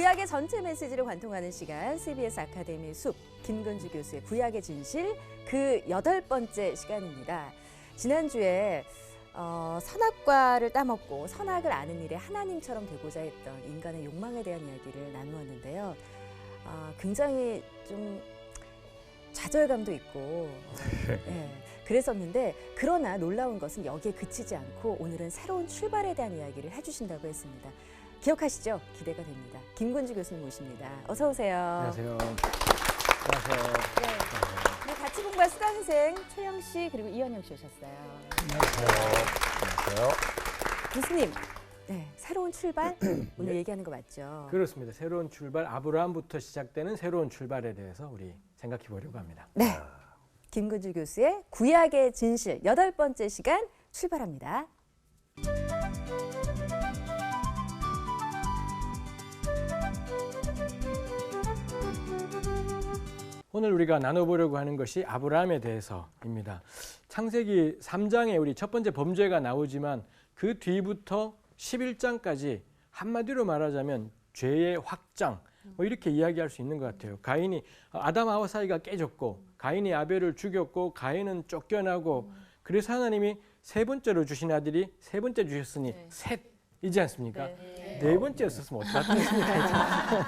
구약의 전체 메시지를 관통하는 시간, CBS 아카데미 숲, 김근주 교수의 구약의 진실, 그 8번째 시간입니다. 지난주에 선악과를 따먹고 선악을 아는 일에 하나님처럼 되고자 했던 인간의 욕망에 대한 이야기를 나누었는데요. 굉장히 좀 좌절감도 있고 그랬었는데, 그러나 놀라운 것은 여기에 그치지 않고 오늘은 새로운 출발에 대한 이야기를 해주신다고 했습니다. 기억하시죠? 기대가 됩니다. 김근주 교수님 모십니다. 어서 오세요. 안녕하세요. 안녕하세요. 네, 같이 공부할 수강생 최영 씨 그리고 이현영 씨 오셨어요. 안녕하세요. 교수님, 새로운 출발 오늘 얘기하는 거 맞죠? 그렇습니다. 새로운 출발, 아브라함부터 시작되는 새로운 출발에 대해서 우리 생각해 보려고 합니다. 네, 김근주 교수의 구약의 진실 8번째 시간 출발합니다. 오늘 우리가 나눠보려고 하는 것이 아브라함에 대해서입니다. 창세기 3장에 우리 첫 번째 범죄가 나오지만 그 뒤부터 11장까지 한마디로 말하자면 죄의 확장, 이렇게 이야기할 수 있는 것 같아요. 가인이 아담 하와 사이가 깨졌고, 가인이 아벨을 죽였고, 가인은 쫓겨나고, 그래서 하나님이 세 번째로 주신 아들이 세 번째 주셨으니 셋이지 않습니까? 네 번째였었으면 어떡하겠습니까?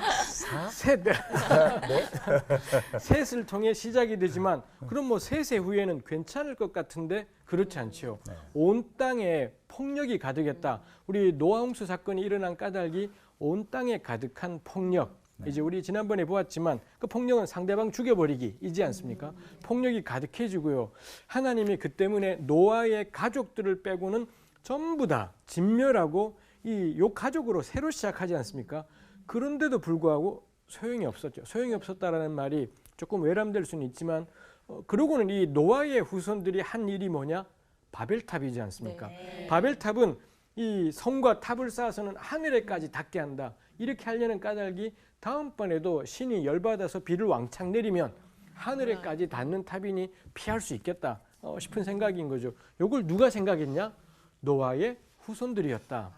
셋을 통해 시작이 되지만, 그럼 뭐 셋의 후에는 괜찮을 것 같은데 그렇지 않지요. 온 땅에 폭력이 가득했다. 우리 노아 홍수 사건이 일어난 까닭이 온 땅에 가득한 폭력. 이제 우리 지난번에 보았지만 그 폭력은 상대방 죽여버리기이지 않습니까? 폭력이 가득해지고요. 하나님이 그 때문에 노아의 가족들을 빼고는 전부 다 진멸하고 이 요 가족으로 새로 시작하지 않습니까? 그런데도 불구하고 소용이 없었죠. 소용이 없었다라는 말이 조금 외람될 수는 있지만, 그러고는 이 노아의 후손들이 한 일이 뭐냐? 바벨탑이지 않습니까? 바벨탑은 이 성과 탑을 쌓아서는 하늘에까지 닿게 한다. 이렇게 하려는 까닭이 다음번에도 신이 열받아서 비를 왕창 내리면 하늘에까지 닿는 탑이니 피할 수 있겠다 싶은 생각인 거죠. 이걸 누가 생각했냐? 노아의 후손들이었다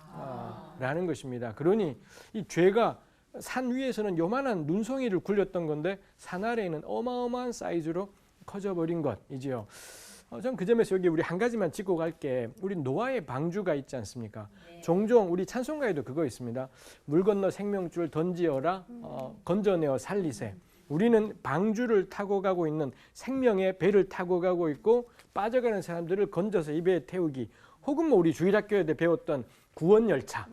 라는 것입니다. 그러니 이 죄가 산 위에서는 요만한 눈송이를 굴렸던 건데 산 아래에는 어마어마한 사이즈로 커져버린 것이지요. 전 그 점에서 여기 우리 한 가지만 짚고 갈게. 우리 노아의 방주가 있지 않습니까? 종종 우리 찬송가에도 그거 있습니다. 물 건너 생명줄 던지어라 건져내어 살리세. 우리는 방주를 타고 가고 있는 생명의 배를 타고 가고 있고, 빠져가는 사람들을 건져서 이 배에 태우기, 혹은 뭐 우리 주일학교에 배웠던 구원열차.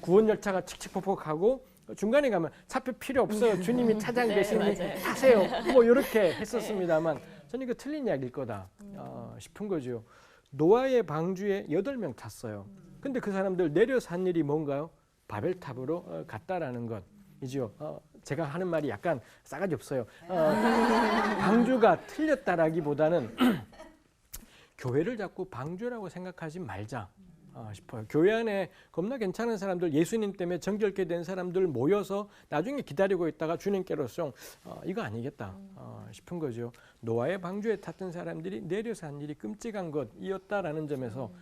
구원열차가 칙칙폭폭하고 중간에 가면 차표 필요 없어요. 주님이 차장 계시니 타세요. 뭐 이렇게 했었습니다만 저는 이거 틀린 이야기일 거다 싶은 거죠. 노아의 방주에 8명 탔어요. 근데 그 사람들 내려서 한 일이 뭔가요? 바벨탑으로 갔다라는 것이죠. 제가 하는 말이 약간 싸가지 없어요. 방주가 틀렸다라기보다는 교회를 자꾸 방주라고 생각하지 말자 싶어요. 교회 안에 겁나 괜찮은 사람들, 예수님 때문에 정결케 된 사람들 모여서 나중에 기다리고 있다가 주님께로서 이거 아니겠다 싶은 거죠. 노아의 방주에 탔던 사람들이 내려서 한 일이 끔찍한 것이었다라는 점에서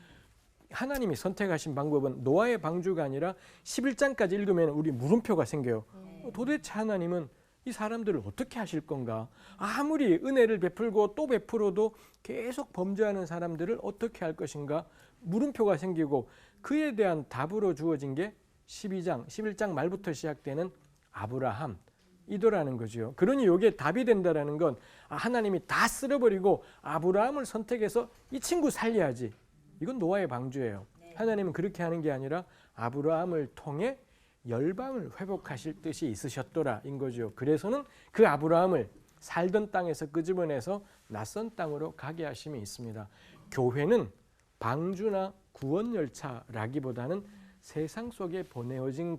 하나님이 선택하신 방법은 노아의 방주가 아니라 11장까지 읽으면 우리 물음표가 생겨요. 도대체 하나님은 이 사람들을 어떻게 하실 건가? 아무리 은혜를 베풀고 또 베풀어도 계속 범죄하는 사람들을 어떻게 할 것인가? 물음표가 생기고, 그에 대한 답으로 주어진 게 11장 말부터 시작되는 아브라함이더라는 거죠. 그러니 이게 답이 된다라는 건 하나님이 다 쓸어버리고 아브라함을 선택해서 이 친구 살려야지. 이건 노아의 방주예요. 하나님은 그렇게 하는 게 아니라 아브라함을 통해 열방을 회복하실 뜻이 있으셨더라인 거죠. 그래서는 그 아브라함을 살던 땅에서 끄집어내서 낯선 땅으로 가게 하심이 있습니다. 교회는 방주나 구원열차라기보다는 세상 속에 보내어진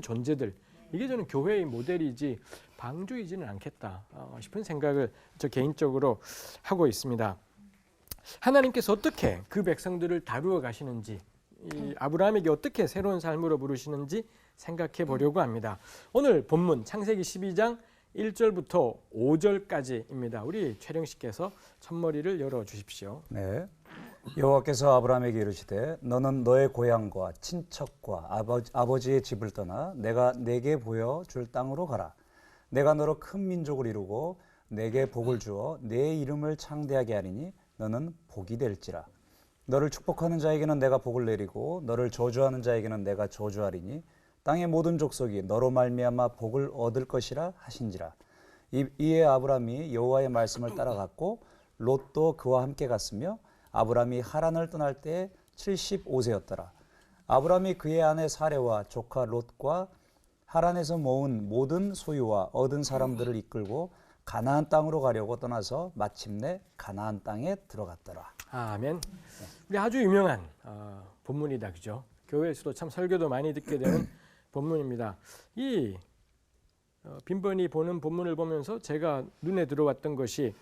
존재들, 이게 저는 교회의 모델이지 방주이지는 않겠다 싶은 생각을 저 개인적으로 하고 있습니다. 하나님께서 어떻게 그 백성들을 다루어 가시는지, 이 아브라함에게 어떻게 새로운 삶으로 부르시는지 생각해 보려고 합니다. 오늘 본문 창세기 12장 1절부터 5절까지입니다. 우리 최령 씨께서 첫머리를 열어 주십시오. 네. 여호와께서 아브라함에게 이르시되 너는 너의 고향과 친척과 아버지의 집을 떠나 내가 내게 보여줄 땅으로 가라. 내가 너로 큰 민족을 이루고 내게 복을 주어 내 이름을 창대하게 하리니 너는 복이 될지라. 너를 축복하는 자에게는 내가 복을 내리고 너를 저주하는 자에게는 내가 저주하리니 땅의 모든 족속이 너로 말미암아 복을 얻을 것이라 하신지라. 이에 아브라함이 여호와의 말씀을 따라갔고 롯도 그와 함께 갔으며 아브라함이 하란을 떠날 때 75세였더라. 아브라함이 그의 아내 사레와 조카 롯과 하란에서 모은 모든 소유와 얻은 사람들을 이끌고 가나안 땅으로 가려고 떠나서 마침내 가나안 땅에 들어갔더라. 아멘. 우리 아주 유명한 본문이다, 그죠? 교회에서도 참 설교도 많이 듣게 되는 본문입니다. 이 빈번히 보는 본문을 보면서 제가 눈에 들어왔던 것이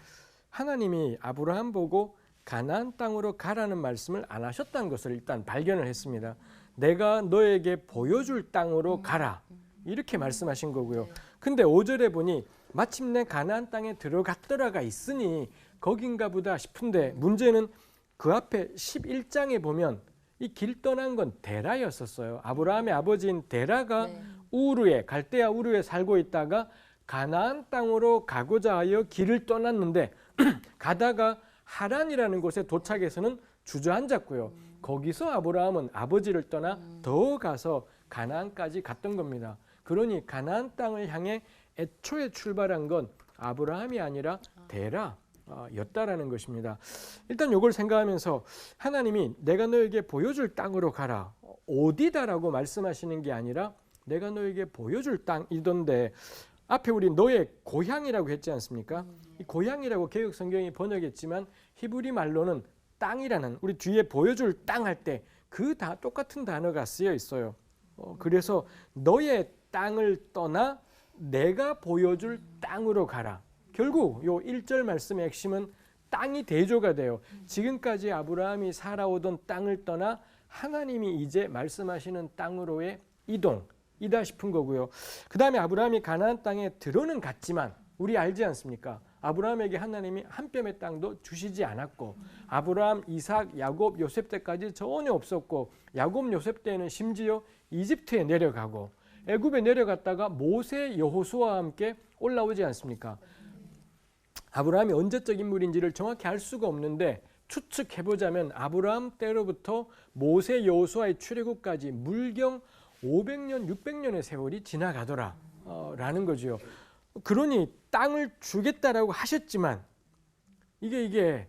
하나님이 아브라함 보고 가나안 땅으로 가라는 말씀을 안 하셨다는 것을 일단 발견을 했습니다. 내가 너에게 보여줄 땅으로 가라. 이렇게 말씀하신 거고요. 근데 5절에 보니 마침내 가나안 땅에 들어갔더라가 있으니 거긴가 보다 싶은데 문제는 그 앞에 11장에 보면 이 길 떠난 건 데라였었어요. 아브라함의 아버지인 데라가 우르에 갈대아 우르에 살고 있다가 가나안 땅으로 가고자 하여 길을 떠났는데 가다가 하란이라는 곳에 도착해서는 주저앉았고요. 거기서 아브라함은 아버지를 떠나 더 가서 가나안까지 갔던 겁니다. 그러니 가나안 땅을 향해 애초에 출발한 건 아브라함이 아니라 데라였다라는 것입니다. 일단 이걸 생각하면서 하나님이 내가 너에게 보여줄 땅으로 가라. 어디다라고 말씀하시는 게 아니라 내가 너에게 보여줄 땅이던데 앞에 우리 너의 고향이라고 했지 않습니까? 이 고향이라고 개역 성경이 번역했지만 히브리 말로는 땅이라는 우리 뒤에 보여줄 땅 할 때 그 다 똑같은 단어가 쓰여 있어요. 그래서 너의 땅을 떠나 내가 보여줄 땅으로 가라. 결국 요 1절 말씀의 핵심은 땅이 대조가 돼요. 지금까지 아브라함이 살아오던 땅을 떠나 하나님이 이제 말씀하시는 땅으로의 이동이다 싶은 거고요. 그 다음에 아브라함이 가나안 땅에 들어는 갔지만 우리 알지 않습니까? 아브라함에게 하나님이 한 뼘의 땅도 주시지 않았고 아브라함, 이삭, 야곱, 요셉 때까지 전혀 없었고 야곱, 요셉 때는 심지어 이집트에 내려가고 애굽에 내려갔다가 모세, 여호수아와 함께 올라오지 않습니까? 아브라함이 언제적 인물인지를 정확히 알 수가 없는데 추측해보자면 아브라함 때로부터 모세, 여호수아의 출애굽까지 물경 500년, 600년의 세월이 지나가더라 라는 거죠. 그러니 땅을 주겠다라고 하셨지만 이게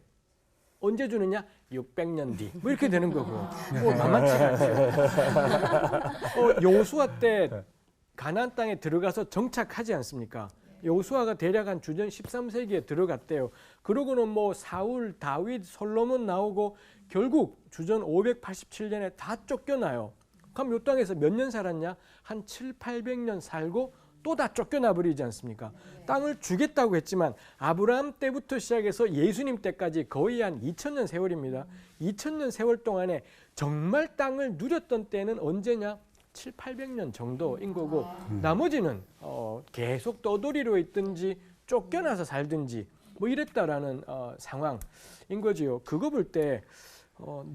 언제 주느냐? 600년 뒤. 뭐 이렇게 되는 거고. 만만치가 않죠. 여호수아 때 가나안 땅에 들어가서 정착하지 않습니까? 여호수아가 대략 한 주전 13세기에 들어갔대요. 그러고는 뭐 사울, 다윗, 솔로몬 나오고 결국 주전 587년에 다 쫓겨나요. 그럼 이 땅에서 몇 년 살았냐? 한 7, 800년 살고 또 다 쫓겨나 버리지 않습니까? 땅을 주겠다고 했지만 아브라함 때부터 시작해서 예수님 때까지 거의 한 2000년 세월입니다. 2000년 세월 동안에 정말 땅을 누렸던 때는 언제냐? 7, 800년 정도인 거고 나머지는 계속 떠돌이로 있든지 쫓겨나서 살든지 뭐 이랬다라는 상황인 거지요. 그거 볼 때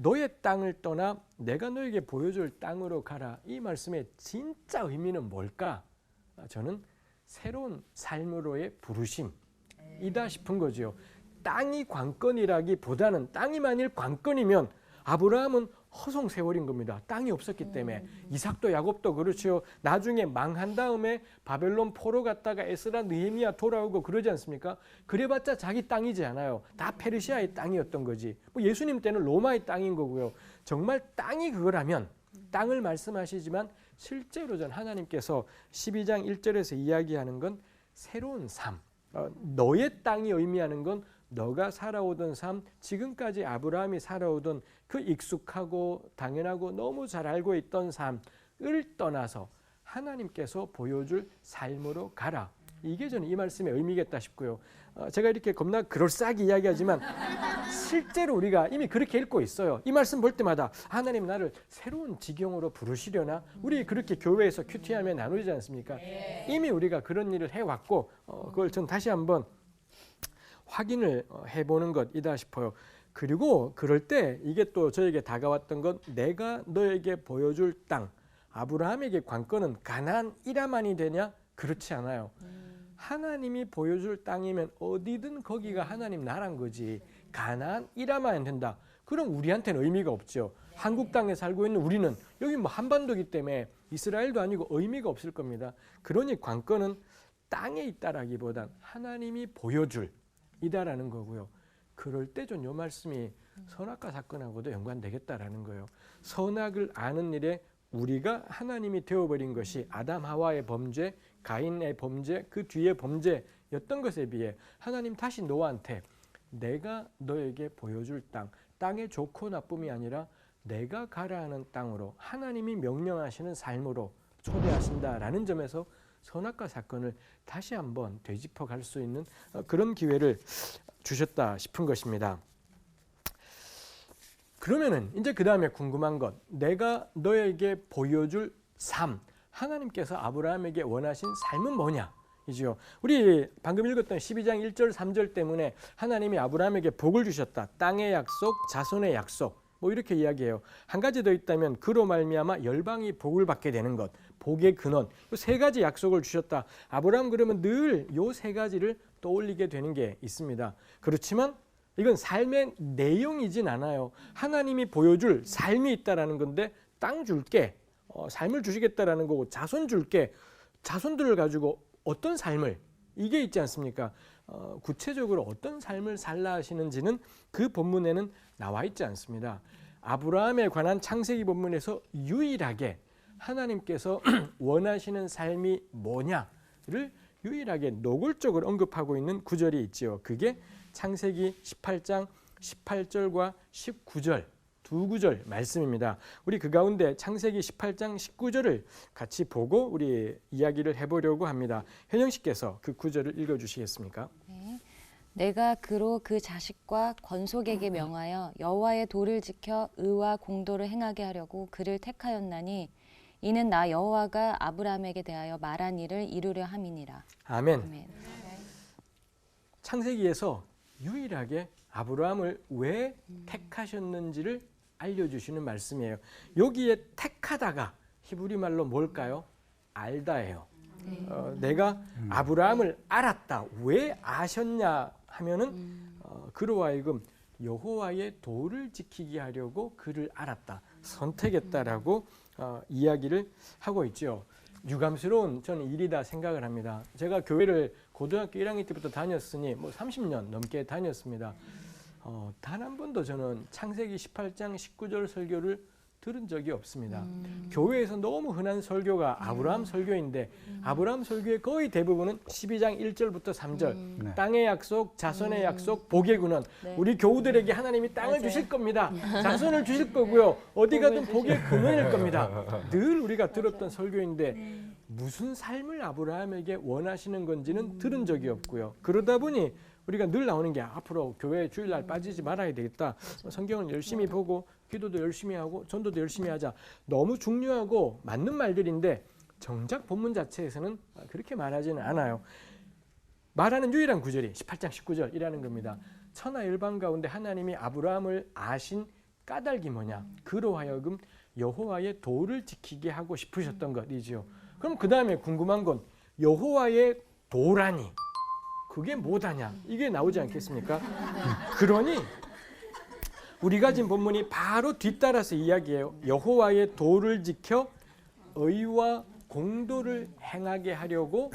너의 땅을 떠나 내가 너에게 보여줄 땅으로 가라. 이 말씀의 진짜 의미는 뭘까? 저는 새로운 삶으로의 부르심이다 싶은 거지요. 땅이 관건이라기보다는 땅이 만일 관건이면 아브라함은 허송세월인 겁니다. 땅이 없었기 때문에. 이삭도 야곱도 그렇죠. 나중에 망한 다음에 바벨론 포로 갔다가 에스라 느헤미야 돌아오고 그러지 않습니까? 그래봤자 자기 땅이지 않아요. 다 페르시아의 땅이었던 거지. 뭐 예수님 때는 로마의 땅인 거고요. 정말 땅이 그거라면 땅을 말씀하시지만 실제로 전 하나님께서 12장 1절에서 이야기하는 건 새로운 삶. 너의 땅이 의미하는 건 너가 살아오던 삶, 지금까지 아브라함이 살아오던 그 익숙하고 당연하고 너무 잘 알고 있던 삶을 떠나서 하나님께서 보여줄 삶으로 가라. 이게 저는 이 말씀의 의미겠다 싶고요. 제가 이렇게 겁나 그럴싸하게 이야기하지만 실제로 우리가 이미 그렇게 읽고 있어요. 이 말씀 볼 때마다 하나님 나를 새로운 지경으로 부르시려나? 우리 그렇게 교회에서 큐티하며 나누지 않습니까? 이미 우리가 그런 일을 해왔고 그걸 전 다시 한번 확인을 해보는 것이다 싶어요. 그리고 그럴 때 이게 또 저에게 다가왔던 건 내가 너에게 보여줄 땅. 아브라함에게 관건은 가나안이라만이 되냐? 그렇지 않아요. 하나님이 보여줄 땅이면 어디든 거기가 하나님 나라인 거지. 가나안이라만 된다. 그럼 우리한테는 의미가 없죠. 한국 땅에 살고 있는 우리는 여기 뭐 한반도이기 때문에 이스라엘도 아니고 의미가 없을 겁니다. 그러니 관건은 땅에 있다라기보단 하나님이 보여줄 이다라는 거고요. 그럴 때 좀 요 말씀이 선악과 사건하고도 연관되겠다라는 거예요. 선악을 아는 일에 우리가 하나님이 되어버린 것이 아담 하와의 범죄, 가인의 범죄, 그 뒤에 범죄였던 것에 비해 하나님 다시 노아한테 내가 너에게 보여줄 땅, 땅의 좋고 나쁨이 아니라 내가 가라 하는 땅으로 하나님이 명령하시는 삶으로 초대하신다라는 점에서 선악과 사건을 다시 한번 되짚어 갈 수 있는 그런 기회를 주셨다 싶은 것입니다. 그러면은 이제 그 다음에 궁금한 것, 내가 너에게 보여줄 삶, 하나님께서 아브라함에게 원하신 삶은 뭐냐? 이지요. 우리 방금 읽었던 12장 1절 3절 때문에 하나님이 아브라함에게 복을 주셨다. 땅의 약속, 자손의 약속. 뭐 이렇게 이야기해요. 한 가지 더 있다면 그로 말미암아 열방이 복을 받게 되는 것. 복의 근원. 이 세 가지 약속을 주셨다. 아브라함 그러면 늘 요 세 가지를 떠올리게 되는 게 있습니다. 그렇지만 이건 삶의 내용이진 않아요. 하나님이 보여줄 삶이 있다라는 건데 땅 줄게, 삶을 주시겠다라는 거고 자손 줄게, 자손들을 가지고 어떤 삶을 이게 있지 않습니까? 구체적으로 어떤 삶을 살라 하시는지는 그 본문에는 나와 있지 않습니다. 아브라함에 관한 창세기 본문에서 유일하게 하나님께서 원하시는 삶이 뭐냐를 유일하게 노골적으로 언급하고 있는 구절이 있지요. 그게 창세기 18장 18절과 19절 두 구절 말씀입니다. 우리 그 가운데 창세기 18장 19절을 같이 보고 우리 이야기를 해보려고 합니다. 현영 씨께서 그 구절을 읽어주시겠습니까? 네. 내가 그로 그 자식과 권속에게 명하여 여호와의 도를 지켜 의와 공도를 행하게 하려고 그를 택하였나니 이는 나 여호와가 아브라함에게 대하여 말한 일을 이루려 함이니라. 아멘. 아멘. 창세기에서 유일하게 아브라함을 왜 택하셨는지를 알려주시는 말씀이에요. 여기에 택하다가 히브리 말로 뭘까요? 알다예요. 내가 아브라함을 알았다. 왜 아셨냐 하면은 그로 하여금 여호와의 도를 지키게 하려고 그를 알았다. 선택했다라고 이야기를 하고 있죠. 유감스러운 저는 일이다 생각을 합니다. 제가 교회를 고등학교 1학년 때부터 다녔으니 뭐 30년 넘게 다녔습니다. 단 한 번도 저는 창세기 18장 19절 설교를 들은 적이 없습니다. 교회에서 너무 흔한 설교가 아브라함 설교인데 아브라함 설교의 거의 대부분은 12장 1절부터 3절 땅의 약속, 자손의 약속, 복의 근원. 네. 우리 교우들에게 하나님이 땅을 맞아요. 주실 겁니다. 자손을 주실 거고요. 어디 가든 복의 근원일 겁니다. 늘 우리가 들었던 설교인데 무슨 삶을 아브라함에게 원하시는 건지는 들은 적이 없고요. 그러다 보니 우리가 늘 나오는 게 앞으로 교회 주일날 빠지지 말아야 되겠다. 성경을 열심히 보고 기도도 열심히 하고 전도도 열심히 하자. 너무 중요하고 맞는 말들인데 정작 본문 자체에서는 그렇게 말하지는 않아요. 말하는 유일한 구절이 18장 19절이라는 겁니다. 천하 일방 가운데 하나님이 아브라함을 아신 까닭이 뭐냐? 그로 하여금 여호와의 도를 지키게 하고 싶으셨던 것이지요. 그럼 그 다음에 궁금한 건 여호와의 도라니 그게 뭐다냐? 이게 나오지 않겠습니까? 그러니 우리가 지금 본문이 바로 뒤따라서 이야기해요. 여호와의 도를 지켜 의와 공도를 행하게 하려고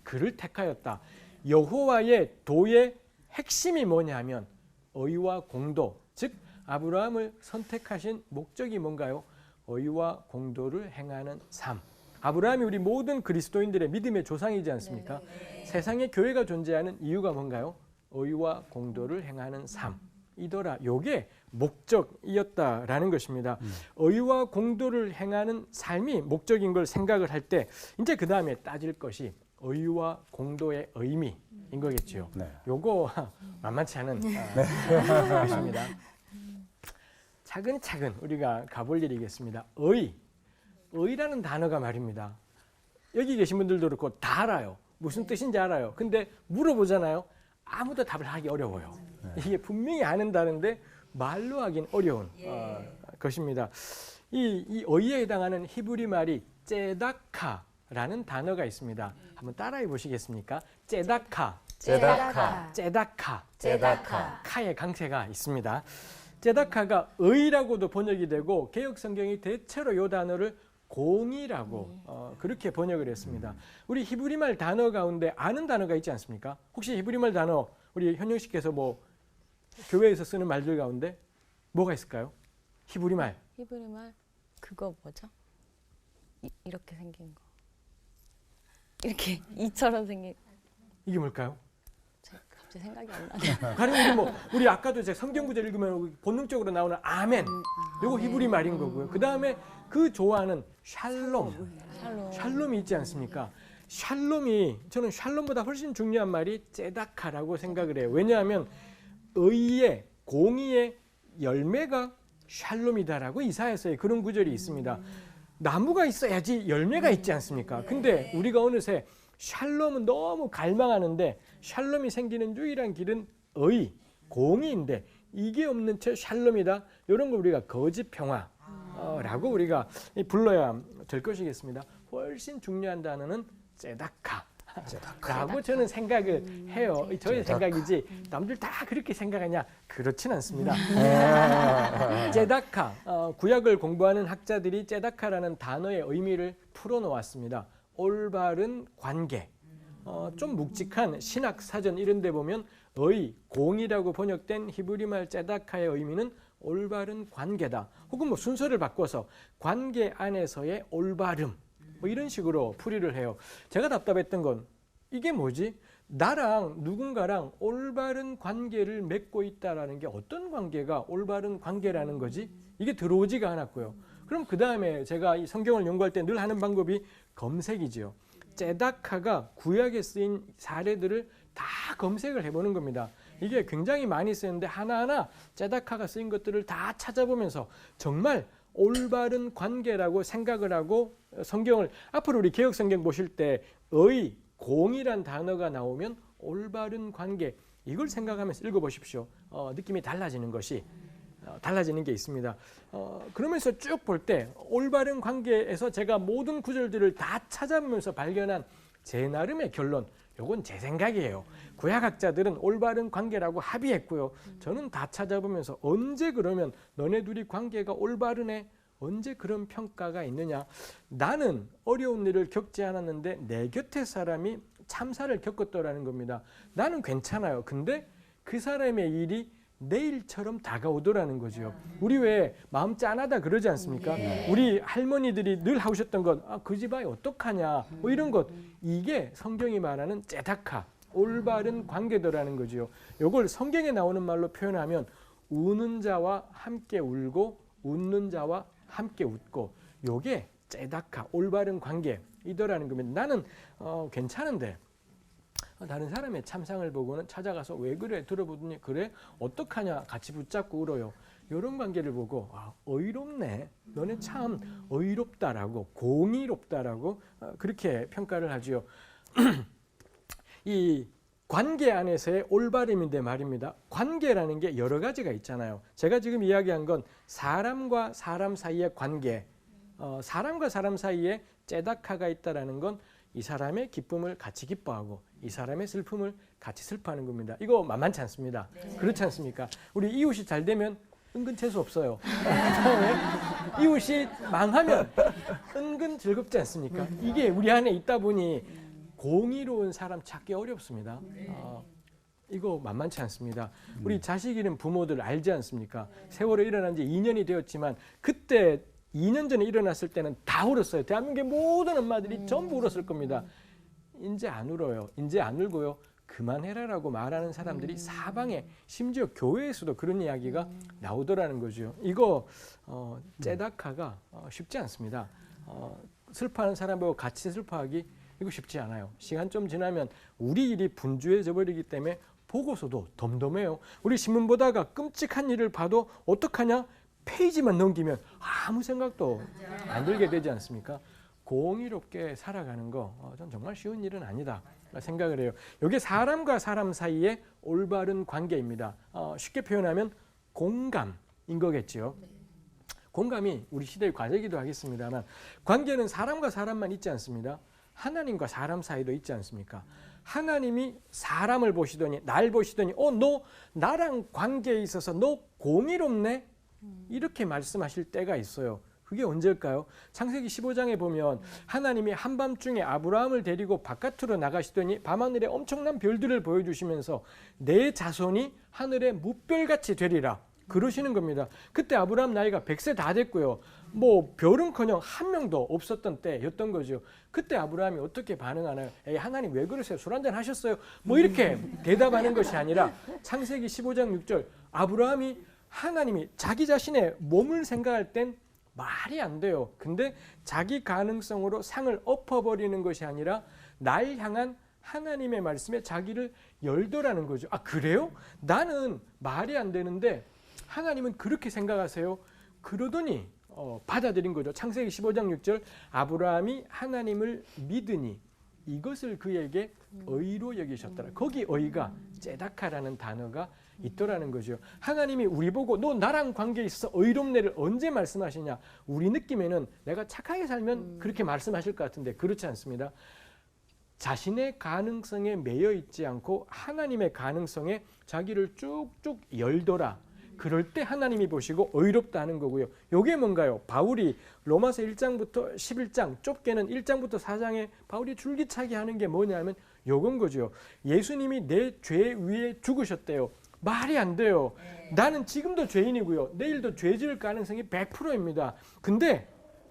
그를 택하였다. 여호와의 도의 핵심이 뭐냐면 의와 공도, 즉 아브라함을 선택하신 목적이 뭔가요? 의와 공도를 행하는 삶. 아브라함이 우리 모든 그리스도인들의 믿음의 조상이지 않습니까? 세상에 교회가 존재하는 이유가 뭔가요? 의와 공도를 행하는 삶이더라. 요게 목적이었다라는 것입니다. 의와 공도를 행하는 삶이 목적인 걸 생각을 할 때 이제 그 다음에 따질 것이 의와 공도의 의미인 거겠지요. 네. 요거 만만치 않은 것입니다. 차근차근 우리가 가볼 일이겠습니다. 의라는 단어가 말입니다. 여기 계신 분들도 그렇고 다 알아요. 무슨 뜻인지 알아요. 근데 물어보잖아요. 아무도 답을 하기 어려워요. 네. 이게 분명히 아는 단어인데 말로 하긴 어려운 것입니다. 이 어휘에 해당하는 히브리 말이 째다카라는 단어가 있습니다. 한번 따라해 보시겠습니까? 째다카, 째다카. 째다카, 째다카. 카의 강세가 있습니다. 째다카가 의라고도 번역이 되고 개역 성경이 대체로 이 단어를 공이라고 그렇게 번역을 했습니다. 우리 히브리 말 단어 가운데 아는 단어가 있지 않습니까? 혹시 히브리 말 단어 우리 현영 씨께서 뭐 교회에서 쓰는 말들 가운데 뭐가 있을까요? 히브리 말. 히브리 말 그거 뭐죠? 이렇게 생긴 거. 이렇게 이처럼 생긴. 이게 뭘까요? 갑자기 생각이 안 나네. 가령 우리 아까도 제가 성경 구절 읽으면 본능적으로 나오는 아멘. 요거 히브리 말인 거고요. 그다음에 그 좋아하는 샬롬. 샬롬이 있지 않습니까? 샬롬이 저는 샬롬보다 훨씬 중요한 말이 째다카라고 생각을 해요. 왜냐하면 의의 공의의 열매가 샬롬이다라고 이사야서에 그런 구절이 있습니다. 나무가 있어야지 열매가 있지 않습니까? 근데 우리가 어느새 샬롬은 너무 갈망하는데 샬롬이 생기는 유일한 길은 의, 공의인데 이게 없는 채 샬롬이다. 이런 걸 우리가 거짓 평화라고 우리가 불러야 될 것이겠습니다. 훨씬 중요한 단어는 째다카라고 저는 생각을 해요. 저의 생각이지 남들 다 그렇게 생각하냐? 그렇진 않습니다. 째다카, 구약을 공부하는 학자들이 째다카라는 단어의 의미를 풀어놓았습니다. 올바른 관계, 좀 묵직한 신학 사전 이런 데 보면 의, 공이라고 번역된 히브리 말 째다카의 의미는 올바른 관계다. 혹은 뭐 순서를 바꿔서 관계 안에서의 올바름 뭐 이런 식으로 풀이를 해요. 제가 답답했던 건 이게 뭐지? 나랑 누군가랑 올바른 관계를 맺고 있다라는 게 어떤 관계가 올바른 관계라는 거지? 이게 들어오지가 않았고요. 그럼 그 다음에 제가 이 성경을 연구할 때 늘 하는 방법이 검색이지요. 째다카가 구약에 쓰인 사례들을 다 검색을 해보는 겁니다. 이게 굉장히 많이 쓰는데 하나하나 째다카가 쓰인 것들을 다 찾아보면서 정말 올바른 관계라고 생각을 하고 성경을 앞으로 우리 개역 성경 보실 때 의, 공이란 단어가 나오면 올바른 관계 이걸 생각하면서 읽어보십시오. 느낌이 달라지는 것이 달라지는 게 있습니다. 그러면서 쭉 볼 때 올바른 관계에서 제가 모든 구절들을 다 찾아보면서 발견한 제 나름의 결론, 요건 제 생각이에요. 구약학자들은 올바른 관계라고 합의했고요. 저는 다 찾아보면서 언제 그러면 너네 둘이 관계가 올바르네? 언제 그런 평가가 있느냐? 나는 어려운 일을 겪지 않았는데 내 곁에 사람이 참사를 겪었더라는 겁니다. 나는 괜찮아요. 근데 그 사람의 일이 내일처럼 다가오더라는 거죠. 우리 왜 마음 짠하다 그러지 않습니까? 우리 할머니들이 늘 하셨던 것, 그 집 아이 어떡하냐, 뭐 이런 것. 이게 성경이 말하는 째다카, 올바른 관계더라는 거죠. 이걸 성경에 나오는 말로 표현하면 우는 자와 함께 울고 웃는 자와 함께 웃고, 요게 째다카, 올바른 관계이더라는 겁니다. 나는 괜찮은데 다른 사람의 참상을 보고는 찾아가서 왜 그래 들어보더니 그래 어떡하냐 같이 붙잡고 울어요. 이런 관계를 보고 어이롭네, 너네 참 어이롭다라고 공의롭다라고 그렇게 평가를 하지요. 이 관계 안에서의 올바름인데 말입니다. 관계라는 게 여러 가지가 있잖아요. 제가 지금 이야기한 건 사람과 사람 사이의 관계, 사람과 사람 사이에 째다카가 있다라는 건 이 사람의 기쁨을 같이 기뻐하고 이 사람의 슬픔을 같이 슬퍼하는 겁니다. 이거 만만치 않습니다. 그렇지 않습니까? 우리 이웃이 잘 되면 은근 재수 없어요. 이웃이 망하면 은근 즐겁지 않습니까? 이게 우리 안에 있다 보니 공의로운 사람 찾기 어렵습니다. 이거 만만치 않습니다. 우리 자식 잃은 부모들 알지 않습니까? 세월에 일어난 지 2년이 되었지만 그때 2년 전에 일어났을 때는 다 울었어요. 대한민국의 모든 엄마들이 전부 울었을 겁니다. 이제 안 울어요. 이제 안 울고요. 그만해라라고 말하는 사람들이 사방에, 심지어 교회에서도 그런 이야기가 나오더라는 거죠. 이거 째다카가 쉽지 않습니다. 슬퍼하는 사람하고 같이 슬퍼하기 이거 쉽지 않아요. 시간 좀 지나면 우리 일이 분주해져 버리기 때문에 보고서도 덤덤해요. 우리 신문 보다가 끔찍한 일을 봐도 어떡하냐? 페이지만 넘기면 아무 생각도 안 들게 되지 않습니까? 공의롭게 살아가는 거 전 정말 쉬운 일은 아니다 생각을 해요. 이게 사람과 사람 사이의 올바른 관계입니다. 쉽게 표현하면 공감인 거겠죠. 공감이 우리 시대의 과제이기도 하겠습니다만 관계는 사람과 사람만 있지 않습니다. 하나님과 사람 사이도 있지 않습니까? 하나님이 사람을 보시더니 날 보시더니 너 나랑 관계에 있어서 너 공의롭네? 이렇게 말씀하실 때가 있어요. 그게 언제일까요? 창세기 15장에 보면 하나님이 한밤중에 아브라함을 데리고 바깥으로 나가시더니 밤하늘에 엄청난 별들을 보여주시면서 내 자손이 하늘의 뭇별같이 되리라 그러시는 겁니다. 그때 아브라함 나이가 100세 다 됐고요. 뭐 별은커녕 한 명도 없었던 때였던 거죠. 그때 아브라함이 어떻게 반응하나요? 에이, 하나님 왜 그러세요? 술 한잔 하셨어요? 뭐 이렇게 대답하는 것이 아니라 창세기 15장 6절 아브라함이 하나님이 자기 자신의 몸을 생각할 땐 말이 안 돼요. 근데 자기 가능성으로 상을 엎어버리는 것이 아니라 날 향한 하나님의 말씀에 자기를 열더라는 거죠. 아 그래요? 나는 말이 안 되는데 하나님은 그렇게 생각하세요? 그러더니 받아들인 거죠. 창세기 15장 6절 아브라함이 하나님을 믿으니 이것을 그에게 의로 여기셨더라. 거기 의가 ጼ다카라는 단어가 있더라는 거죠. 하나님이 우리 보고 너 나랑 관계에 있어서 의롭네를 언제 말씀하시냐. 우리 느낌에는 내가 착하게 살면 그렇게 말씀하실 것 같은데 그렇지 않습니다. 자신의 가능성에 매여 있지 않고 하나님의 가능성에 자기를 쭉쭉 열더라. 그럴 때 하나님이 보시고 의롭다 하는 거고요. 이게 뭔가요? 바울이 로마서 1장부터 11장 좁게는 1장부터 4장에 바울이 줄기차게 하는 게 뭐냐면 요건 거죠. 예수님이 내 죄 위에 죽으셨대요. 말이 안 돼요. 나는 지금도 죄인이고요. 내일도 죄 지을 가능성이 100%입니다. 근데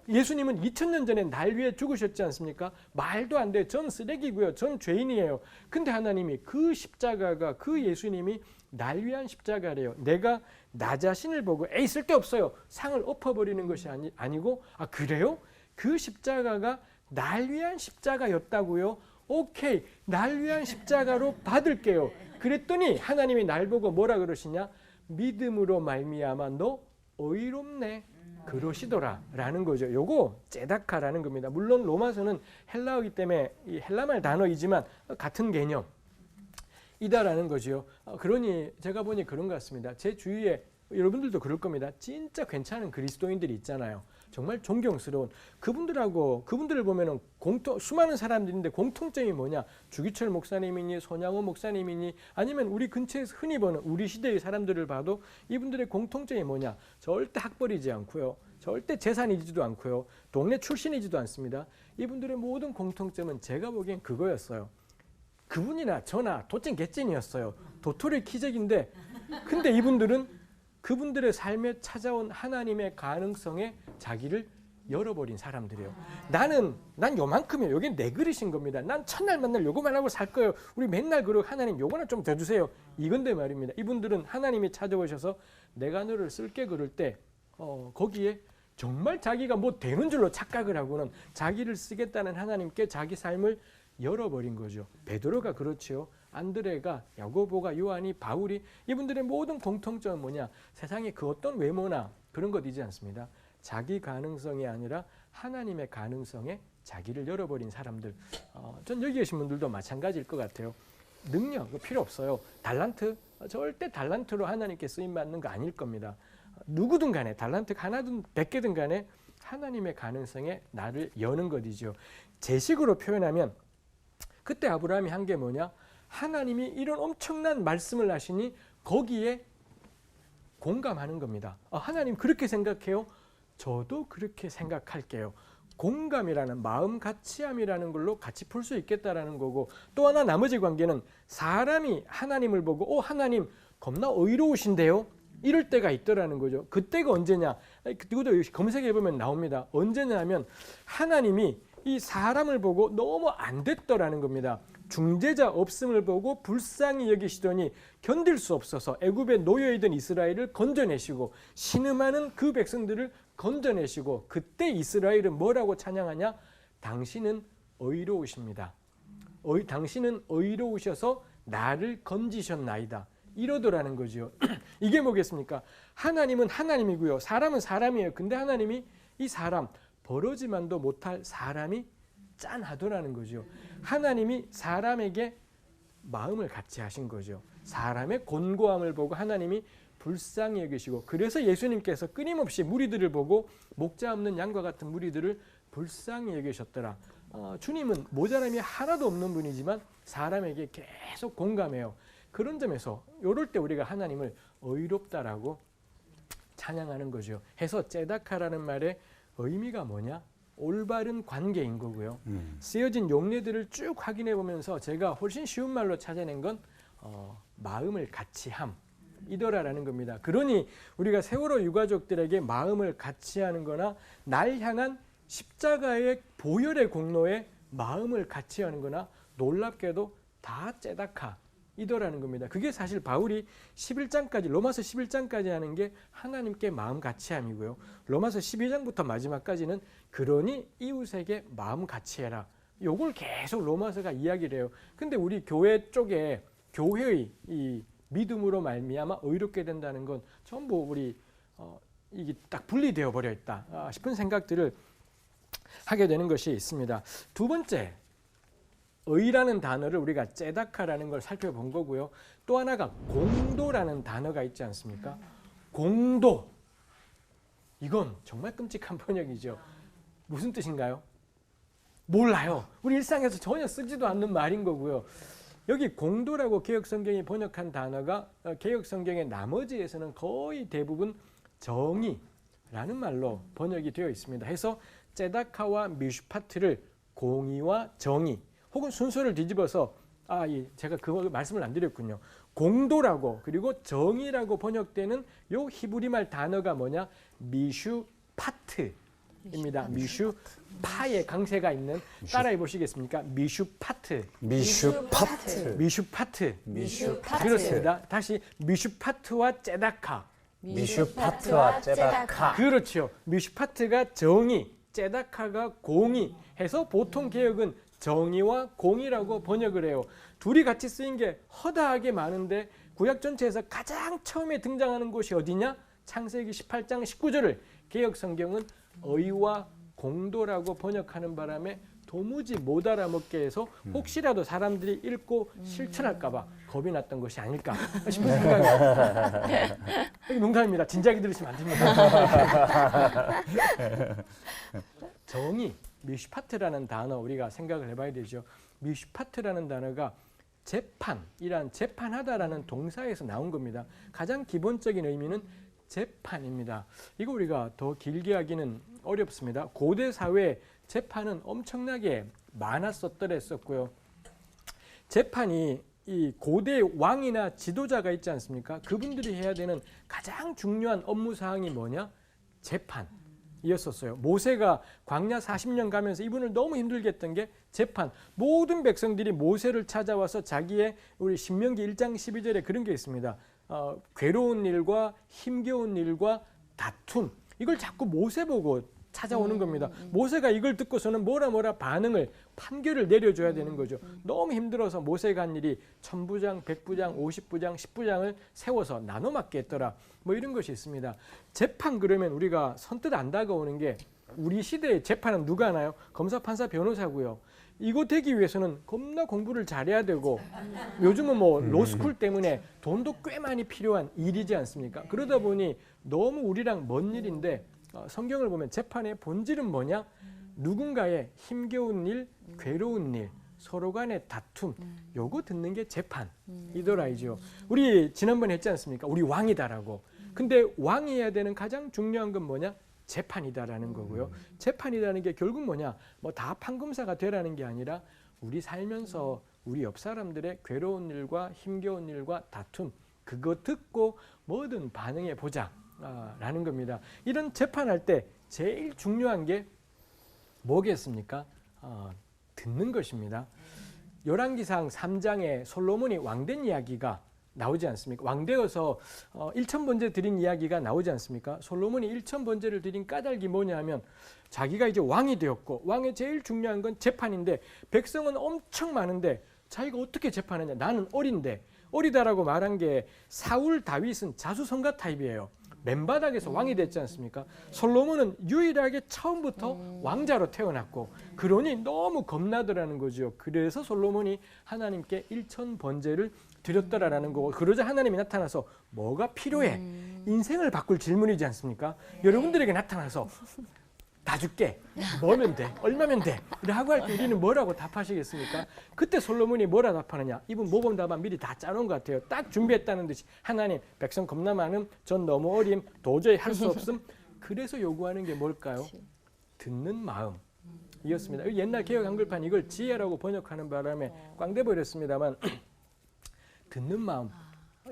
예수님은 2000년 전에 날 위해 죽으셨지 않습니까? 말도 안 돼요. 전 쓰레기고요. 전 죄인이에요. 근데 하나님이 그 십자가가 그 예수님이 날 위한 십자가래요. 내가 나 자신을 보고 에이 쓸데없어요. 상을 엎어버리는 것이 아니고 아 그래요? 그 십자가가 날 위한 십자가였다고요? 오케이. 날 위한 십자가로 받을게요. 그랬더니 하나님이 날 보고 뭐라 그러시냐? 믿음으로 말미암아 너 의롭네. 그러시더라 라는 거죠. 요거 ጼ다카라는 겁니다. 물론 로마서는 헬라어이기 때문에 이 헬라말 단어이지만 같은 개념이다라는 거죠. 그러니 제가 보니 그런 것 같습니다. 제 주위에 여러분들도 그럴 겁니다. 진짜 괜찮은 그리스도인들이 있잖아요. 정말 존경스러운 그분들을 보면은 수많은 사람들인데 공통점이 뭐냐? 주기철 목사님이니 손양호 목사님이니 아니면 우리 근처에서 흔히 보는 우리 시대의 사람들을 봐도 이분들의 공통점이 뭐냐? 절대 학벌이지 않고요. 절대 재산이지도 않고요. 동네 출신이지도 않습니다. 이분들의 모든 공통점은 제가 보기엔 그거였어요. 그분이나 저나 도찐 개찐이었어요. 도토리 키재기인데 근데 이분들은 그분들의 삶에 찾아온 하나님의 가능성에 자기를 열어버린 사람들이에요. 난 요만큼이에요. 여긴 내 그릇인 겁니다. 난 첫날 만날 요거만 하고 살 거예요. 우리 맨날 그러고 하나님 요거는 좀 더 주세요. 이건데 말입니다. 이분들은 하나님이 찾아오셔서 내가 너를 쓸게 그럴 때 거기에 정말 자기가 뭐 되는 줄로 착각을 하고는 자기를 쓰겠다는 하나님께 자기 삶을 열어버린 거죠. 베드로가 그렇죠. 안드레가, 야고보가, 요한이, 바울이 이분들의 모든 공통점은 뭐냐? 세상에 그 어떤 외모나 그런 것이지 않습니다. 자기 가능성이 아니라 하나님의 가능성에 자기를 열어버린 사람들. 전 여기 계신 분들도 마찬가지일 것 같아요. 능력 필요 없어요. 달란트 절대 달란트로 하나님께 쓰임받는 거 아닐 겁니다. 누구든 간에 달란트 하나든 100개든 간에 하나님의 가능성에 나를 여는 것이죠. 제 식으로 표현하면 그때 아브라함이 한 게 뭐냐? 하나님이 이런 엄청난 말씀을 하시니 거기에 공감하는 겁니다. 하나님 그렇게 생각해요? 저도 그렇게 생각할게요. 공감이라는 마음 같이함이라는 걸로 같이 풀 수 있겠다라는 거고 또 하나 나머지 관계는 사람이 하나님을 보고 하나님 겁나 의로우신데요? 이럴 때가 있더라는 거죠. 그때가 언제냐? 그것도 검색해보면 나옵니다. 언제냐 하면 하나님이 이 사람을 보고 너무 안 됐더라는 겁니다. 중재자 없음을 보고 불쌍히 여기시더니 견딜 수 없어서 애굽에 놓여있던 이스라엘을 건져내시고 신음하는 그 백성들을 건져내시고 그때 이스라엘은 뭐라고 찬양하냐? 당신은 의로우십니다. 당신은 의로우셔서 나를 건지셨나이다. 이러더라는 거죠. 이게 뭐겠습니까? 하나님은 하나님이고요. 사람은 사람이에요. 근데 하나님이 이 사람 벌어지만도 못할 사람이 짠하더라는 거죠. 하나님이 사람에게 마음을 같이 하신 거죠. 사람의 곤고함을 보고 하나님이 불쌍히 여기시고, 그래서 예수님께서 끊임없이 무리들을 보고 목자 없는 양과 같은 무리들을 불쌍히 여기셨더라. 주님은 모자람이 하나도 없는 분이지만 사람에게 계속 공감해요. 그런 점에서 이럴 때 우리가 하나님을 의롭다라고 찬양하는 거죠. 해서 째다카라는 말의 의미가 뭐냐? 올바른 관계인 거고요. 쓰여진 용례들을 쭉 확인해 보면서 제가 훨씬 쉬운 말로 찾아낸 건 마음을 같이함 이더라라는 겁니다. 그러니 우리가 세월호 유가족들에게 마음을 같이하는 거나 날 향한 십자가의 보혈의 공로에 마음을 같이하는 거나 놀랍게도 다 째다카 이더라는 겁니다. 그게 사실 바울이 11장까지 로마서 11장까지 하는 게 하나님께 마음 같이함이고요. 로마서 12장부터 마지막까지는 그러니 이웃에게 마음 같이해라. 요걸 계속 로마서가 이야기를 해요. 근데 우리 교회 쪽에 교회의 이 믿음으로 말미암아 의롭게 된다는 건 전부 우리 이게 딱 분리되어 버려 있다 싶은 생각들을 하게 되는 것이 있습니다. 두 번째, 의라는 단어를 우리가 째다카라는 걸 살펴본 거고요. 또 하나가 공도라는 단어가 있지 않습니까? 공도. 이건 정말 끔찍한 번역이죠. 무슨 뜻인가요? 몰라요. 우리 일상에서 전혀 쓰지도 않는 말인 거고요. 여기 공도라고 개역성경이 번역한 단어가 개역성경의 나머지에서는 거의 대부분 정의라는 말로 번역이 되어 있습니다. 해서 째다카와 미슈파트를 공의와 정의 혹은 순서를 뒤집어서 제가 그 말씀을 안 드렸군요. 공도라고 그리고 정의라고 번역되는 요 히브리말 단어가 뭐냐? 미슈파트입니다. 미슈파의 강세가 있는 따라해 보시겠습니까? 미슈파트. 미슈파트. 미슈파트. 미슈파트. 그렇습니다. 다시 미슈파트와 째다카. 미슈파트와 째다카. 그렇죠. 미슈파트가 정의, 째다카가 공의 해서 보통 개역은 정의와 공의라고 번역을 해요. 둘이 같이 쓰인 게 허다하게 많은데 구약 전체에서 가장 처음에 등장하는 곳이 어디냐? 창세기 18장 19절을 개역 성경은 의와 공도라고 번역하는 바람에 도무지 못 알아먹게 해서 혹시라도 사람들이 읽고 실천할까 봐 겁이 났던 것이 아닐까 싶은 생각이 농담입니다. 진작에 들으시면 안 됩니다. 정의, 미슈파트라는 단어 우리가 생각을 해봐야 되죠. 미슈파트라는 단어가 재판이란 재판하다라는 동사에서 나온 겁니다. 가장 기본적인 의미는 재판입니다. 이거 우리가 더 길게 하기는 어렵습니다. 고대 사회에 재판은 엄청나게 많았었더랬었고요. 재판이 이 고대 왕이나 지도자가 있지 않습니까? 그분들이 해야 되는 가장 중요한 업무 사항이 뭐냐? 재판이었었어요. 모세가 광야 40년 가면서 이분을 너무 힘들게 했던 게 재판. 모든 백성들이 모세를 찾아와서 자기의 우리 신명기 1장 12절에 그런 게 있습니다. 괴로운 일과 힘겨운 일과 다툼. 이걸 자꾸 모세 보고 찾아오는 겁니다. 모세가 이걸 듣고서는 뭐라 반응을 판결을 내려줘야 되는 거죠. 너무 힘들어서 모세가 한 일이 1000부장, 100부장, 50부장, 10부장을 세워서 나눠 맡게 했더라. 뭐 이런 것이 있습니다. 재판 그러면 우리가 선뜻 안 다가오는 게 우리 시대의 재판은 누가 하나요? 검사, 판사, 변호사고요. 이거 되기 위해서는 겁나 공부를 잘해야 되고 요즘은 뭐 로스쿨 때문에 돈도 꽤 많이 필요한 일이지 않습니까? 그러다 보니 너무 우리랑 먼 일인데 성경을 보면 재판의 본질은 뭐냐? 누군가의 힘겨운 일, 괴로운 일, 서로 간의 다툼, 요거 듣는 게 재판이더라이죠. 우리 지난번에 했지 않습니까? 우리 왕이다라고. 근데 왕이 해야 되는 가장 중요한 건 뭐냐? 재판이다라는 거고요. 재판이라는 게 결국 뭐냐? 뭐 다 판검사가 되라는 게 아니라 우리 살면서 우리 옆 사람들의 괴로운 일과 힘겨운 일과 다툼, 그거 듣고 뭐든 반응해 보자. 라는 겁니다. 이런 재판할 때 제일 중요한 게 뭐겠습니까? 듣는 것입니다. 열왕기상 3장에 솔로몬이 왕된 이야기가 나오지 않습니까? 왕되어서 1000번제 드린 이야기가 나오지 않습니까? 솔로몬이 1000번제를 드린 까닭이 뭐냐 하면 자기가 이제 왕이 되었고 왕의 제일 중요한 건 재판인데 백성은 엄청 많은데 자기가 어떻게 재판하냐? 나는 어린데 어리다라고 말한 게 사울 다윗은 자수성가 타입이에요. 맨바닥에서 왕이 됐지 않습니까? 솔로몬은 유일하게 처음부터 왕자로 태어났고 그러니 너무 겁나더라는 거죠. 그래서 솔로몬이 하나님께 1천 번제를 드렸더라라는 거고 그러자 하나님이 나타나서 뭐가 필요해? 인생을 바꿀 질문이지 않습니까? 여러분들에게 나타나서 다 줄게. 뭐면 돼? 얼마면 돼? 라고 할 때 우리는 뭐라고 답하시겠습니까? 그때 솔로몬이 뭐라 답하느냐? 이분 모범 답안 미리 다 짜놓은 것 같아요. 딱 준비했다는 듯이 하나님 백성 겁나 많음 전 너무 어림 도저히 할 수 없음 그래서 요구하는 게 뭘까요? 듣는 마음 이었습니다. 옛날 개혁 한글판 이걸 지혜라고 번역하는 바람에 꽝돼 버렸습니다만 듣는 마음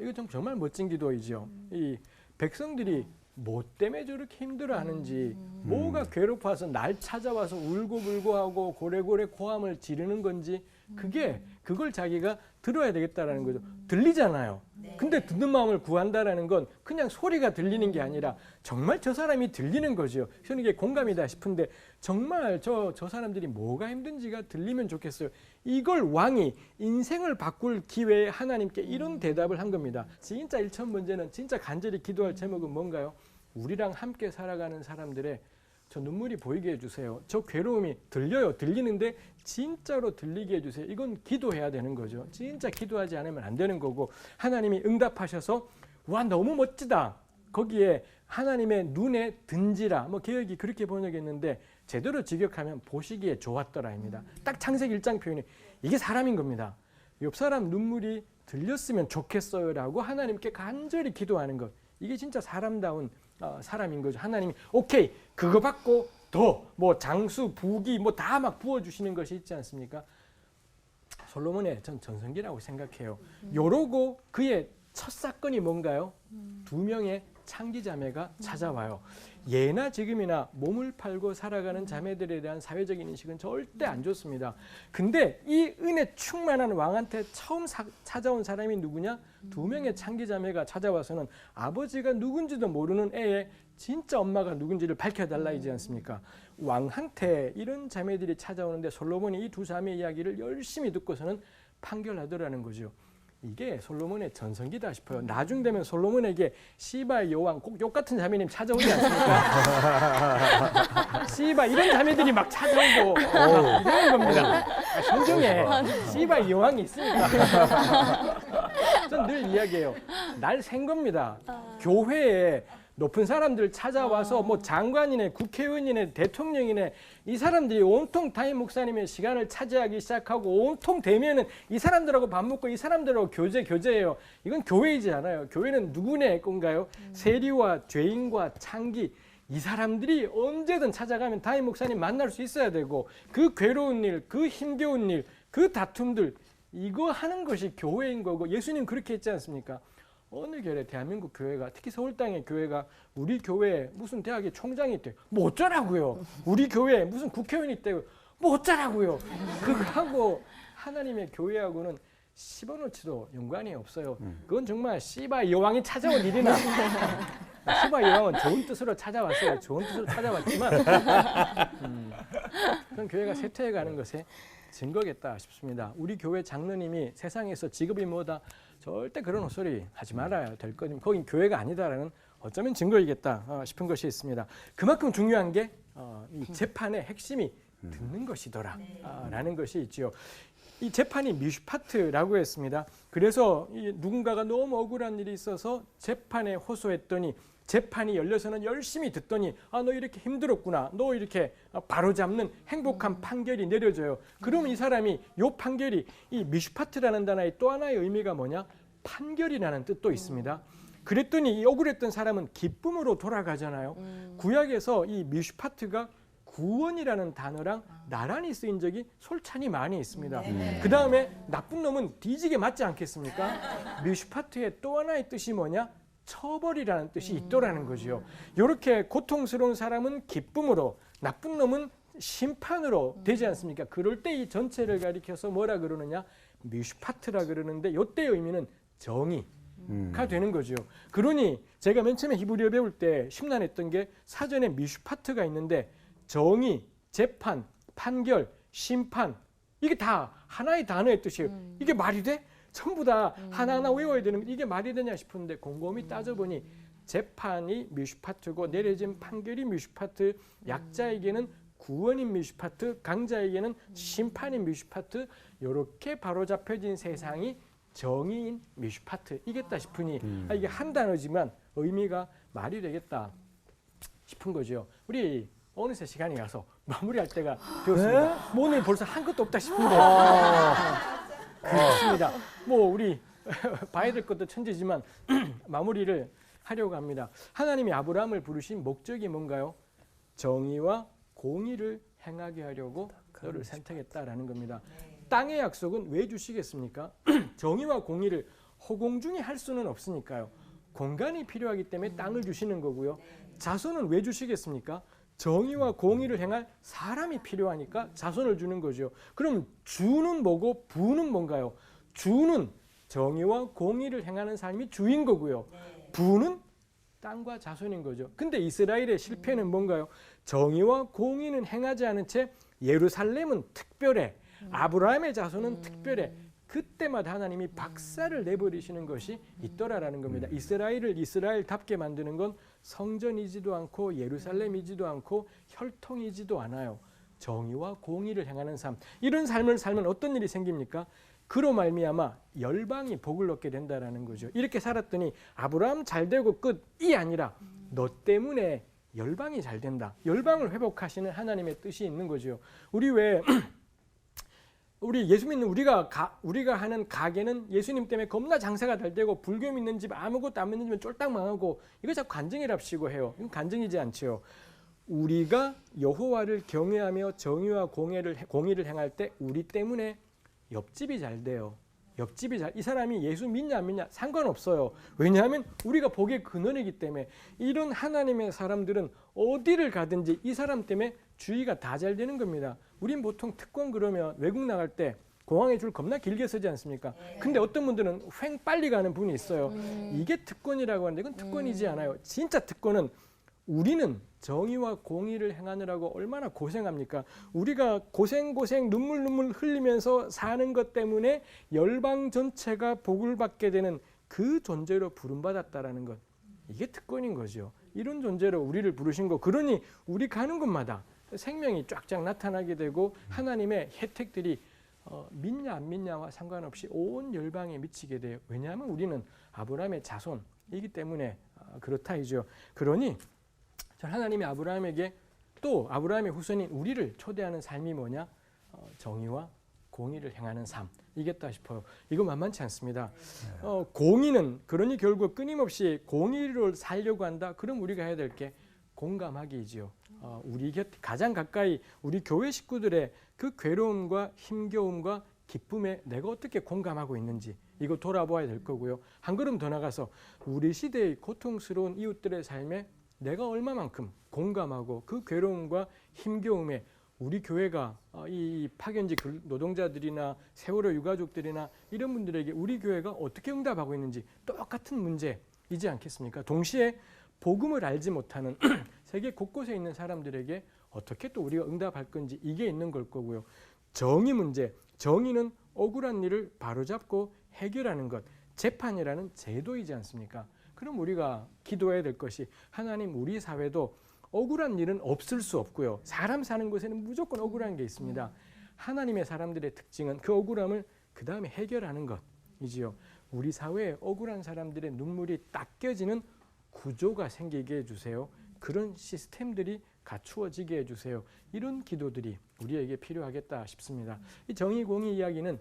이거 정말 멋진 기도이죠. 이 백성들이 뭐 때문에 저렇게 힘들어하는지 뭐가 괴롭아서 날 찾아와서 울고불고 하고 고래고래 고함을 지르는 건지 그걸 자기가 들어야 되겠다라는 거죠. 들리잖아요. 근데 듣는 마음을 구한다라는 건 그냥 소리가 들리는 게 아니라 정말 저 사람이 들리는 거죠. 저는 이게 공감이다 싶은데 정말 저 사람들이 뭐가 힘든지가 들리면 좋겠어요. 이걸 왕이 인생을 바꿀 기회에 하나님께 이런 대답을 한 겁니다. 진짜 1천 번제는 진짜 간절히 기도할 제목은 뭔가요? 우리랑 함께 살아가는 사람들의 저 눈물이 보이게 해주세요. 저 괴로움이 들려요. 들리는데 진짜로 들리게 해주세요. 이건 기도해야 되는 거죠. 진짜 기도하지 않으면 안 되는 거고 하나님이 응답하셔서 와 너무 멋지다. 거기에 하나님의 눈에 든지라 뭐 개혁이 그렇게 번역했는데 제대로 직역하면 보시기에 좋았더라입니다. 딱 창세기 1장 표현이 이게 사람인 겁니다. 옆 사람 눈물이 들렸으면 좋겠어요라고 하나님께 간절히 기도하는 것. 이게 진짜 사람다운 사람인 거죠. 하나님이 오케이 그거 받고 더 뭐 장수 부귀 뭐 다 막 부어주시는 것이 있지 않습니까? 솔로몬의 전 전성기라고 생각해요. 요러고 그의 첫 사건이 뭔가요? 2명의 창기 자매가 찾아와요. 예나 지금이나 몸을 팔고 살아가는 자매들에 대한 사회적인 인식은 절대 안 좋습니다. 근데 이 은혜 충만한 왕한테 처음 찾아온 사람이 누구냐? 2명의 창기 자매가 찾아와서는 아버지가 누군지도 모르는 애의 진짜 엄마가 누군지를 밝혀달라이지 않습니까? 왕한테 이런 자매들이 찾아오는데 솔로몬이 이 두 자매 이야기를 열심히 듣고서는 판결하더라는 거죠. 이게 솔로몬의 전성기다 싶어요. 나중 되면 솔로몬에게 시바의 여왕 꼭 욕 같은 자매님 찾아오지 않습니까? 시바 이런 자매들이 막 찾아오고 이러는 겁니다. 성경에 시바의 여왕이 있으니까. 전 늘 이야기해요. 날 생 겁니다. 교회에 높은 사람들 찾아와서 뭐 장관이네 국회의원이네 대통령이네 이 사람들이 온통 담임 목사님의 시간을 차지하기 시작하고 온통 되면은 이 사람들하고 밥 먹고 이 사람들하고 교제해요. 이건 교회이지 않아요. 교회는 누구네 건가요? 세리와 죄인과 창기 이 사람들이 언제든 찾아가면 담임 목사님 만날 수 있어야 되고 그 괴로운 일, 그 힘겨운 일, 그 다툼들 이거 하는 것이 교회인 거고 예수님 그렇게 했지 않습니까? 어느 결에 대한민국 교회가 특히 서울 땅의 교회가 우리 교회에 무슨 대학의 총장이 있대요. 뭐 어쩌라고요. 우리 교회에 무슨 국회의원이 있대요. 뭐 어쩌라고요. 그거하고 하나님의 교회하고는 10원어치도 연관이 없어요. 그건 정말 시바 여왕이 찾아온 일이나 시바 여왕은 좋은 뜻으로 찾아왔어요. 좋은 뜻으로 찾아왔지만 그런 교회가 쇠퇴해가는 것에 증거겠다 싶습니다. 우리 교회 장로님이 세상에서 직업이 뭐다 절대 그런 헛소리 하지 말아야 될 거니 거긴 교회가 아니다라는 어쩌면 증거이겠다 싶은 것이 있습니다. 그만큼 중요한 게 이 재판의 핵심이 듣는 것이더라 라는 것이 있죠. 이 재판이 미슈파트라고 했습니다. 그래서 이 누군가가 너무 억울한 일이 있어서 재판에 호소했더니 재판이 열려서는 열심히 듣더니 너 이렇게 힘들었구나. 너 이렇게 바로잡는 행복한 판결이 내려져요. 그럼 이 사람이 이 판결이 이 미슈파트라는 단어의 또 하나의 의미가 뭐냐? 판결이라는 뜻도 있습니다. 그랬더니 이 억울했던 사람은 기쁨으로 돌아가잖아요. 구약에서 이 미슈파트가 구원이라는 단어랑 나란히 쓰인 적이 솔찬히 많이 있습니다. 그 다음에 나쁜 놈은 뒤지게 맞지 않겠습니까? 미슈파트의 또 하나의 뜻이 뭐냐? 처벌이라는 뜻이 있더라는 거죠. 이렇게 고통스러운 사람은 기쁨으로, 나쁜 놈은 심판으로 되지 않습니까? 그럴 때 이 전체를 가리켜서 뭐라 그러느냐? 미슈파트라 그러는데 이때의 의미는 정의가 되는 거죠. 그러니 제가 맨 처음에 히브리어 배울 때 심란했던 게 사전에 미슈파트가 있는데 정의, 재판, 판결, 심판 이게 다 하나의 단어의 뜻이에요. 이게 말이 돼? 전부 다 하나하나 외워야 되는 이게 말이 되냐 싶은데 곰곰이 따져보니 재판이 미슈파트고 내려진 판결이 미슈파트, 약자에게는 구원인 미슈파트, 강자에게는 심판인 미슈파트, 이렇게 바로잡혀진 세상이 정의인 미슈파트 이겠다 싶으니 이게 한 단어지만 의미가 말이 되겠다 싶은 거죠. 우리 어느새 시간이 가서 마무리할 때가 되었습니다. 뭐 오늘 벌써 한 것도 없다 싶은데 그렇습니다. 뭐 우리 봐야 될 것도 천재지만 마무리를 하려고 합니다. 하나님이 아브라함을 부르신 목적이 뭔가요? 정의와 공의를 행하게 하려고 너를 선택했다라는 겁니다. 땅의 약속은 왜 주시겠습니까? 정의와 공의를 허공중에 할 수는 없으니까요. 공간이 필요하기 때문에 땅을 주시는 거고요. 자손은 왜 주시겠습니까? 정의와 공의를 행할 사람이 필요하니까 자손을 주는 거죠. 그럼 주는 뭐고 부는 뭔가요? 주는 정의와 공의를 행하는 삶이 주인 거고요. 부는 땅과 자손인 거죠. 근데 이스라엘의 실패는 뭔가요? 정의와 공의는 행하지 않은 채 예루살렘은 특별해, 아브라함의 자손은 특별해. 그때마다 하나님이 박살을 내버리시는 것이 있더라라는 겁니다. 이스라엘을 이스라엘답게 만드는 건 성전이지도 않고 예루살렘이지도 않고 혈통이지도 않아요. 정의와 공의를 행하는 삶. 이런 삶을 살면 어떤 일이 생깁니까? 그로 말미암아 열방이 복을 얻게 된다라는 거죠. 이렇게 살았더니 아브라함 잘 되고 끝이 아니라 너 때문에 열방이 잘 된다. 열방을 회복하시는 하나님의 뜻이 있는 거죠. 우리 왜 우리 예수 믿는 우리가 하는 가게는 예수님 때문에 겁나 장사가 잘 되고 불교 믿는 집 아무것도 안 믿는 집은 쫄딱 망하고 이거 자꾸 간증이랍시고 해요. 이건 간증이지 않죠. 우리가 여호와를 경외하며 정의와 공의를 행할 때 우리 때문에 옆집이 잘 돼요. 옆집이 이 사람이 예수 믿냐 안 믿냐 상관없어요. 왜냐하면 우리가 복의 근원이기 때문에 이런 하나님의 사람들은 어디를 가든지 이 사람 때문에 주의가 다 잘 되는 겁니다. 우린 보통 특권 그러면 외국 나갈 때 공항에 줄 겁나 길게 서지 않습니까? 근데 어떤 분들은 횡 빨리 가는 분이 있어요. 이게 특권이라고 하는데 그건 특권이지 않아요. 진짜 특권은 우리는 정의와 공의를 행하느라고 얼마나 고생합니까? 우리가 고생 눈물 흘리면서 사는 것 때문에 열방 전체가 복을 받게 되는 그 존재로 부름받았다라는 것. 이게 특권인 거죠. 이런 존재로 우리를 부르신 거. 그러니 우리 가는 곳마다 생명이 쫙쫙 나타나게 되고 하나님의 혜택들이 믿냐 안 믿냐와 상관없이 온 열방에 미치게 돼요. 왜냐하면 우리는 아브라함의 자손이기 때문에 그렇다이죠. 그러니 하나님이 아브라함에게 또 아브라함의 후손인 우리를 초대하는 삶이 뭐냐? 정의와 공의를 행하는 삶. 이겠다 싶어요. 이거 만만치 않습니다. 공의는 그러니 결국 끊임없이 공의를 살려고 한다. 그럼 우리가 해야 될 게 공감하기이지요. 우리 곁 가장 가까이 우리 교회 식구들의 그 괴로움과 힘겨움과 기쁨에 내가 어떻게 공감하고 있는지 이거 돌아보아야 될 거고요. 한 걸음 더 나가서 우리 시대의 고통스러운 이웃들의 삶에 내가 얼마만큼 공감하고 그 괴로움과 힘겨움에 우리 교회가 이 파견직 노동자들이나 세월호 유가족들이나 이런 분들에게 우리 교회가 어떻게 응답하고 있는지 똑같은 문제이지 않겠습니까? 동시에 복음을 알지 못하는 세계 곳곳에 있는 사람들에게 어떻게 또 우리가 응답할 건지 이게 있는 걸 거고요. 정의 문제, 정의는 억울한 일을 바로잡고 해결하는 것, 재판이라는 제도이지 않습니까? 그럼 우리가 기도해야 될 것이 하나님 우리 사회도 억울한 일은 없을 수 없고요. 사람 사는 곳에는 무조건 억울한 게 있습니다. 하나님의 사람들의 특징은 그 억울함을 그 다음에 해결하는 것이지요. 우리 사회에 억울한 사람들의 눈물이 닦여지는 구조가 생기게 해주세요. 그런 시스템들이 갖추어지게 해주세요. 이런 기도들이 우리에게 필요하겠다 싶습니다. 이 정의 공의 이야기는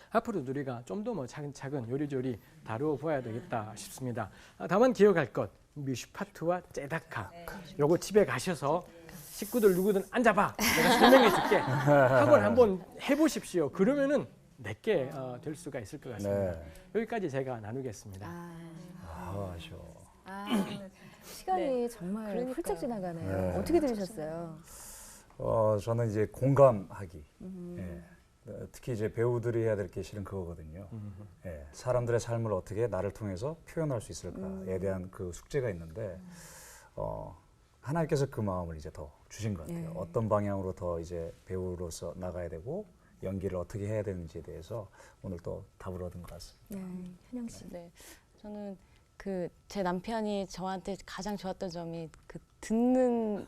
앞으로도 우리가 좀 더 뭐 차근차근 요리조리 다루어 보아야 되겠다 싶습니다. 다만 기억할 것 미슈파트와 째다카 요거 집에 가셔서 식구들 누구든 앉아봐 내가 설명해 줄게 학원 한번 해보십시오. 그러면은 내게 될 수가 있을 것 같습니다. 네. 여기까지 제가 나누겠습니다. 아쉬워. 시간이 정말 그러니까요. 훌쩍 지나가네요. 네. 어떻게 들으셨어요? 저는 이제 공감하기. 예. 특히 이제 배우들이 해야 될 게 실은 그거거든요. 예. 사람들의 삶을 어떻게 나를 통해서 표현할 수 있을까에 대한 그 숙제가 있는데 하나님께서 그 마음을 이제 더 주신 것 같아요. 네. 어떤 방향으로 더 이제 배우로서 나가야 되고 연기를 어떻게 해야 되는지에 대해서 오늘 또 답을 얻은 것 같습니다. 네, 현영 씨. 네, 저는 그 제 남편이 저한테 가장 좋았던 점이 그 듣는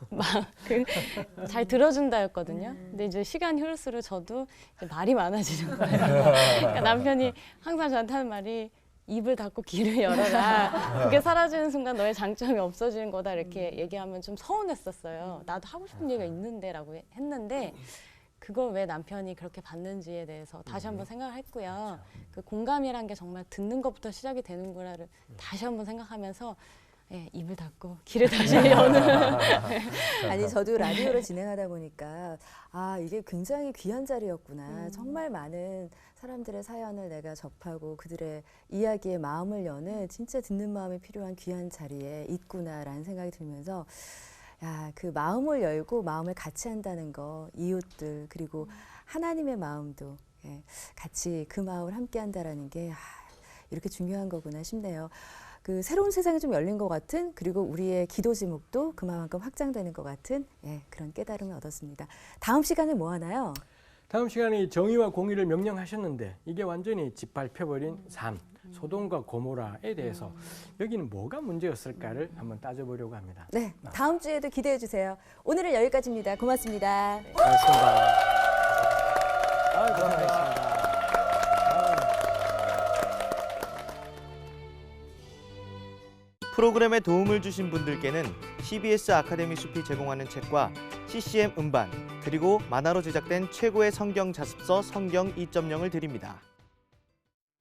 잘 들어준다였거든요. 근데 이제 시간이 흐를수록 저도 이제 말이 많아지는 거예요. 그러니까 남편이 항상 저한테 하는 말이 입을 닫고 귀를 열어라. 그게 사라지는 순간 너의 장점이 없어지는 거다 이렇게 얘기하면 좀 서운했었어요. 나도 하고 싶은 얘기가 있는데라고 했는데 그걸 왜 남편이 그렇게 받는지에 대해서 다시 한번 생각을 했고요. 그 공감이란 게 정말 듣는 것부터 시작이 되는구나를 다시 한번 생각하면서 예, 입을 닫고 귀를 다시 여는. 아니 저도 라디오를 진행하다 보니까 아 이게 굉장히 귀한 자리였구나. 정말 많은 사람들의 사연을 내가 접하고 그들의 이야기에 마음을 여는 진짜 듣는 마음이 필요한 귀한 자리에 있구나라는 생각이 들면서 야, 그 마음을 열고 마음을 같이 한다는 거, 이웃들 그리고 하나님의 마음도 예, 같이 그 마음을 함께 한다라는 게 이렇게 중요한 거구나 싶네요. 그 새로운 세상이 좀 열린 것 같은 그리고 우리의 기도 제목도 그만큼 확장되는 것 같은 예, 그런 깨달음을 얻었습니다. 다음 시간에 뭐 하나요? 다음 시간에 정의와 공의를 명령하셨는데 이게 완전히 짓밟혀버린 삶, 소돔과 고모라에 대해서 여기는 뭐가 문제였을까를 한번 따져보려고 합니다. 네, 다음 주에도 기대해 주세요. 오늘은 여기까지입니다. 고맙습니다. 고맙습니다. 고맙습니다. 프로그램에 도움을 주신 분들께는 CBS 아카데미 숲이 제공하는 책과 CCM 음반 그리고 만화로 제작된 최고의 성경 자습서 성경 2.0을 드립니다.